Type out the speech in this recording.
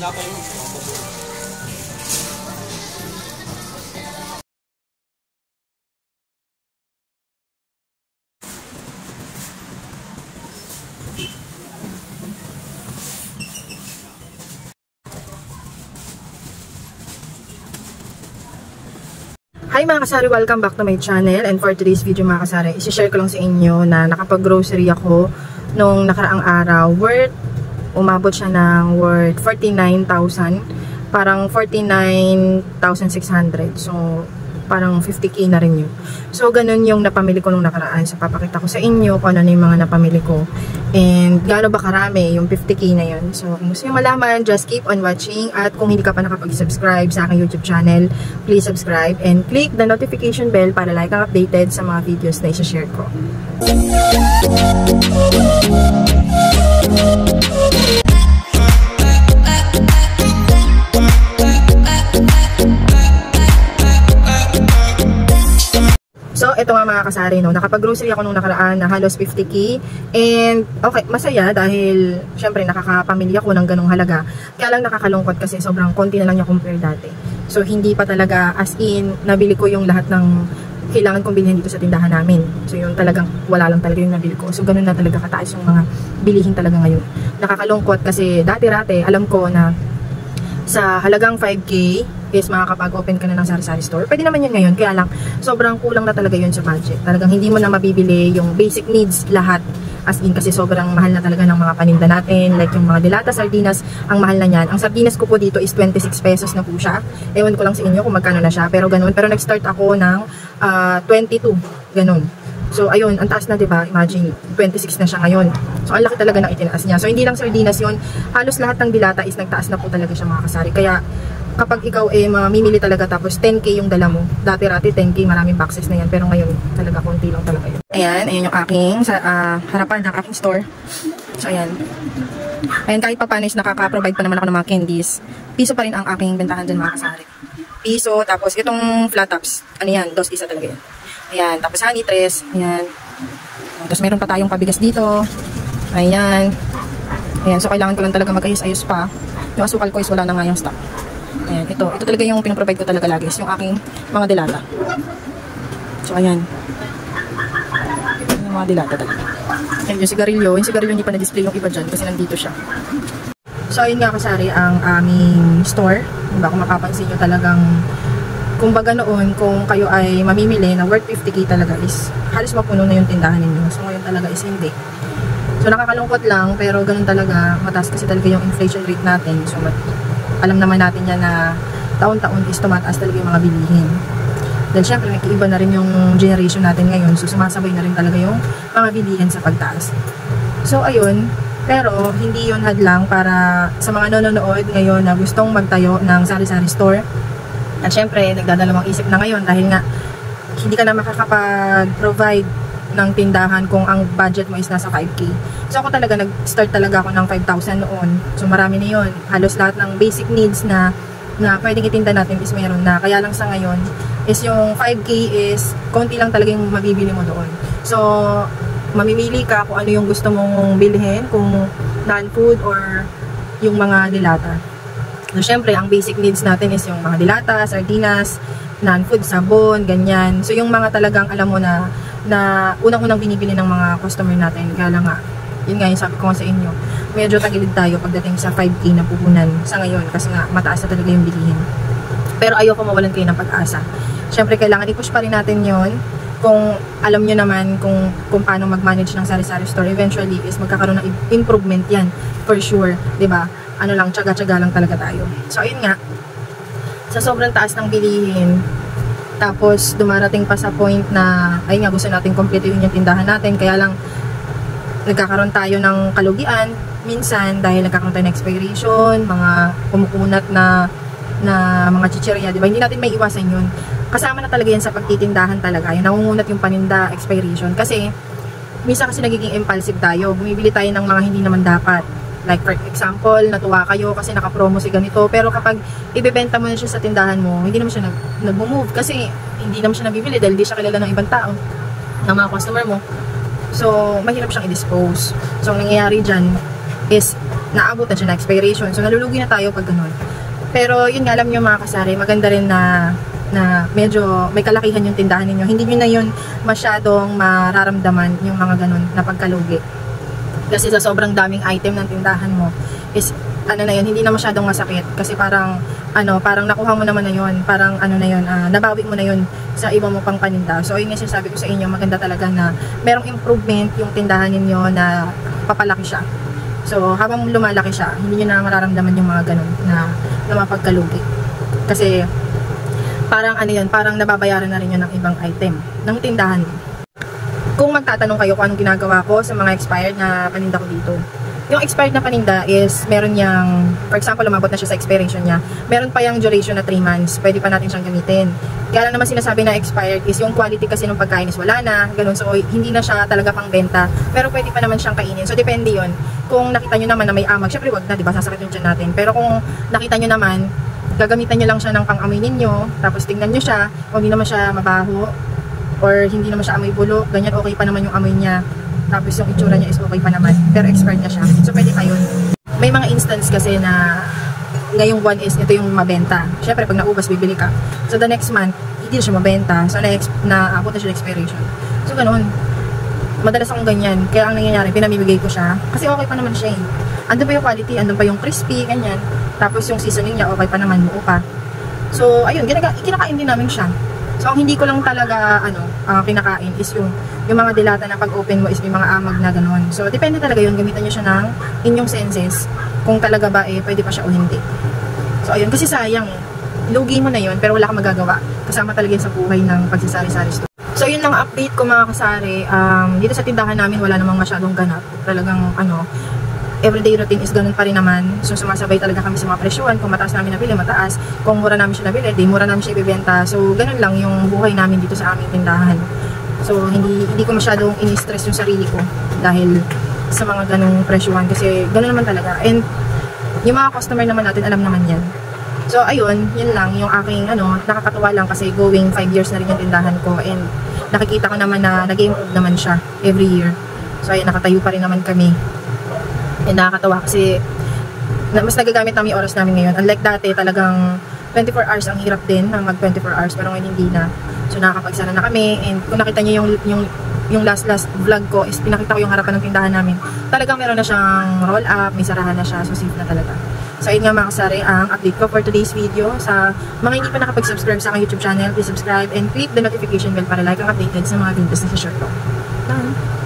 Hi mga kasari, welcome back to my channel, and for today's video mga kasari, isi-share ko lang sa inyo na nakapag-grocery ako nung nakaraang araw. Umabot siya ng worth 49,000, parang 49,600, so parang 50k na rin yun. So ganun yung napamili ko nung nakaraan. So papakita ko sa inyo kung ano na yung mga napamili ko and gaano ba karami yung 50k na yun. So kung gusto nyo malaman, just keep on watching. At kung hindi ka pa nakapag-subscribe sa aking YouTube channel, please subscribe and click the notification bell para like ang updated sa mga videos na isa-share ko. So, ito nga mga kasari, no, nakapag-grocery ako nung nakaraan na halos 50k. And, okay, masaya dahil, syempre, nakakapamilya ko ng ganong halaga. Kaya lang nakakalungkot kasi sobrang konti na lang niya compare dati. So, hindi pa talaga, as in, nabili ko yung lahat ng kailangan kong bilhin dito sa tindahan namin. So, yun talagang, wala lang talaga yung nabili ko. So, ganun na talaga kataas yung mga bilihin talaga ngayon. Nakakalungkot kasi dati-rate, alam ko na sa halagang 5k, is makakapag-open ka na ng sari-sari store. Pwede naman yun ngayon, kaya lang sobrang kulang na talaga yun sa budget. Talagang hindi mo na mabibili yung basic needs lahat. As in, kasi sobrang mahal na talaga ng mga paninda natin. Like yung mga dilata, sardinas, ang mahal na yan. Ang sardinas ko po dito is 26 pesos na po siya. Ewan ko lang sa inyo kung magkano na siya, pero ganun. Pero nag-start ako ng 22, ganun. So, ayun, ang taas na, diba? Imagine, 26 na siya ngayon. So, ang laki talaga ng itinaas niya. So, hindi lang sardinas yun. Halos lahat ng dilata is nagtaas na po talaga siya, mga kasari. Kaya, kapag ikaw mamimili talaga tapos 10k yung dala mo, dati-rati 10k, maraming boxes na yan. Pero ngayon, talaga, konti lang talaga yun. Ayan, ayan yung aking, sa harapan ng aking store. So, ayan. Ayan, kahit pa paano is nakaka-provide pa naman ako ng mga candies. Piso pa rin ang aking bentahan dyan, mga kasari. Piso, tapos itong flat tops. Ano yan? 2 isa talaga yan. Ayan, tapos honey tres, ayan. Tapos meron pa tayong pabigas dito. Ayan. Ayan, so kailangan ko lang talaga mag-ayos-ayos pa. Yung asukal ko is wala na nga yung stock. Ayan, ito talaga yung pinaprovide ko talaga lagi, yung aking mga dilata. So ayan. Yung mga dilata talaga. Ayan, yung sigarilyo hindi pa na-display yung iba dyan kasi nandito siya. So ayun nga kasari ang aming store. Diba, kung mapapansin nyo talagang kumbaga noon, kung kayo ay mamimili na worth 50k talaga is halos mapuno na yung tindahan ninyo. So ngayon talaga is hindi. So nakakalungkot lang, pero ganun talaga, mataas kasi talaga yung inflation rate natin. So alam naman natin yan na taon-taon is tumataas talaga yung mga bilihin. Dahil syempre nag-iiba na rin yung generation natin ngayon. So sumasabay na rin talaga yung mga bilihin sa pagtaas. So ayun, pero hindi yun hadlang para sa mga nanonood ngayon na gustong magtayo ng sari-sari store. At syempre, nagdadalawang isip na ngayon dahil nga hindi ka na makakapag-provide ng tindahan kung ang budget mo is nasa 5k. So ako talaga, nag-start talaga ako ng 5,000 noon. So marami na yun. Halos lahat ng basic needs na pwedeng itinda natin is meron na. Kaya lang sa ngayon, is yung 5k is konti lang talaga yung mabibili mo doon. So, mamimili ka kung ano yung gusto mong bilhin, kung non-food or yung mga dilata. So, syempre, ang basic needs natin is yung mga dilata, sardinas, non-food, sabon, ganyan. So, yung mga talagang alam mo na unang-unang binibili ng mga customer natin. Kaya lang nga, yun nga yung sabi ko nga sa inyo, medyo tagilid tayo pagdating sa 5k na puhunan sa ngayon kasi nga mataas na talaga yung bilihin. Pero ayoko mawalan kayo ng pag-asa. Syempre, kailangan i-push pa rin natin yon. Kung alam nyo naman kung paano mag-manage ng sari-sari store, eventually is magkakaroon ng improvement yan. For sure, diba? Ano lang, tsaga-tsaga lang talaga tayo. So, ayun nga, sa sobrang taas ng bilihin, tapos dumarating pa sa point na, ayun nga, gusto natin kompletuhin yung tindahan natin, kaya lang, nagkakaroon tayo ng kalugian, minsan, dahil nagkakaroon tayo ng expiration, mga kumukunat na mga chichirya, diba? Hindi natin may iwasan yun. Kasama na talaga yan sa pagtitindahan talaga. Yung nangungunat yung paninda, expiration. Kasi, minsan kasi nagiging impulsive tayo. Bumibili tayo ng mga hindi naman dapat. Like for example, natuwa kayo kasi naka-promo si ganito. Pero kapag ibebenta mo na siya sa tindahan mo, hindi naman siya nag-move. Kasi hindi naman siya nabibili dahil hindi siya kilala ng ibang tao, ng mga customer mo. So, mahirap siyang i-dispose. So, ang nangyayari dyan is naabutan siya na expiration. So, nalulugi na tayo pag ganun. Pero, yun nga, alam nyo mga kasari, maganda rin na medyo may kalakihan yung tindahan ninyo. Hindi nyo na yun masyadong mararamdaman yung mga ganun na pagkalugi. Kasi sa sobrang daming item ng tindahan mo, is, ano na yun, hindi na masyadong masakit. Kasi parang nakuha mo naman na yun. Parang, nabawi mo na yun sa iba mo pang paninda. So, yun yung sinasabi ko sa inyo, maganda talaga na merong improvement yung tindahan ninyo na papalaki siya. So, habang lumalaki siya, hindi nyo na mararamdaman yung mga ganun na mapagkalugi. Kasi, parang parang nababayaran na rin yun ng ibang item ng tindahan. Kung magtatanong kayo kung anong ginagawa ko sa mga expired na paninda ko dito. Yung expired na paninda is, meron yang, for example, lumabot na siya sa expiration niya. Meron pa yung duration na 3 months. Pwede pa natin siyang gamitin. Kaya lang naman sinasabi na expired is yung quality kasi ng pagkain is wala na. Ganun. So, hindi na siya talaga pang benta. Pero pwede pa naman siyang kainin. So, depende yun. Kung nakita nyo naman na may amag, syempre wag na, diba? Sasakit yung tiyan natin. Pero kung nakita nyo naman, gagamitan nyo lang siya ng pang-amoy ninyo. Tapos tingnan nyo siya. Kung hindi naman siya mabaho or hindi naman siya amoy bulok, ganyan, okay pa naman yung amoy niya. Tapos yung itsura niya is okay pa naman. Pero expired na siya. So, pwede pa yun. May mga instance kasi na ngayong buwan is ito yung mabenta. Siyempre, pag naubas, bibili ka. So, the next month, hindi na siya mabenta. So, naabot na siya expiration. So, ganun. Madalas akong ganyan. Kaya ang nangyayari, pinamibigay ko siya. Kasi okay pa naman siya eh. Andun pa yung quality, andun pa yung crispy, ganyan. Tapos yung seasoning niya, okay pa naman, buo pa. So, ayun, kinakain din namin siya. So, ang hindi ko lang talaga, kinakain is yung mga dilata na pag-open mo is may mga amag na gano'n. So, depende talaga yun. Gamitan nyo siya ng inyong senses. Kung talaga ba, pwede pa siya o hindi. So, ayun. Kasi sayang, lugi mo na yun, pero wala kang magagawa. Kasama talaga yun sa buhay ng pagsasari-sari store. So, yun lang update ko mga kasari. Dito sa tindahan namin, wala namang masyadong ganap. Talagang, everyday routine is ganun pa rin naman. So, sumasabay talaga kami sa mga presyuhan. Kung mataas namin nabili, mataas. Kung mura namin siya nabili, di mura namin siya ibibenta. So, ganun lang yung buhay namin dito sa aming tindahan. So, hindi ko masyadong ini-stress yung sarili ko dahil sa mga ganung presyuhan. Kasi, ganun naman talaga. And, yung mga customer naman natin, alam naman yan. So, ayun, yun lang. Yung aking, nakakatuwa lang kasi going 5 years na rin yung tindahan ko. And, nakikita ko naman na nag-improve naman siya every year. So, ayun, nakatayo pa rin naman kami. And nakakatawa kasi mas nagagamit namin yung oras namin ngayon. Unlike dati, talagang 24 hours ang hirap din na mag 24 hours, pero ngayon hindi na. So nakakapagsara na kami. And kung nakita niyo yung last vlog ko is pinakita ko yung harapan ng tindahan namin. Talagang meron na siyang roll up, may sarahan na siya, so safe na talaga. So ayun nga mga kasari, ang update ko for today's video. Sa mga hindi pa nakapag-subscribe sa aking YouTube channel, please subscribe and click the notification bell para like ang updated sa mga videos na share ko. Done!